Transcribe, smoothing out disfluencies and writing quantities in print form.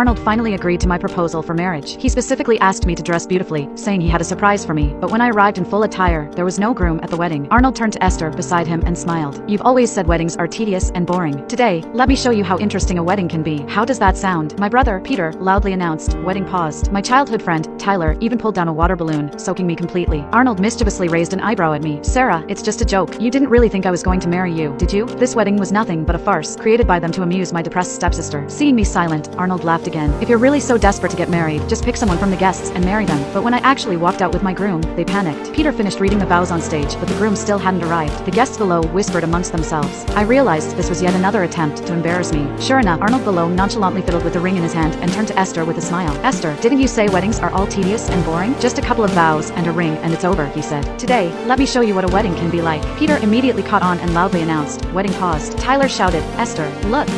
Arnold finally agreed to my proposal for marriage. He specifically asked me to dress beautifully, saying he had a surprise for me, but when I arrived in full attire, there was no groom at the wedding. Arnold turned to Esther beside him and smiled. "You've always said weddings are tedious and boring. Today, let me show you how interesting a wedding can be. How does that sound?" My brother, Peter, loudly announced. Wedding paused. My childhood friend, Tyler, even pulled down a water balloon, soaking me completely. Arnold mischievously raised an eyebrow at me. "Sarah, it's just a joke. You didn't really think I was going to marry you, did you?" This wedding was nothing but a farce, created by them to amuse my depressed stepsister. Seeing me silent, Arnold laughed again. "If you're really so desperate to get married, just pick someone from the guests and marry them." But when I actually walked out with my groom, they panicked. Peter finished reading the vows on stage, but the groom still hadn't arrived. The guests below whispered amongst themselves. I realized this was yet another attempt to embarrass me. Sure enough, Arnold below nonchalantly fiddled with the ring in his hand and turned to Esther with a smile. "Esther, didn't you say weddings are all tedious and boring? Just a couple of vows and a ring and it's over," he said. "Today, let me show you what a wedding can be like." Peter immediately caught on and loudly announced. Wedding paused. Tyler shouted, "Esther, look!"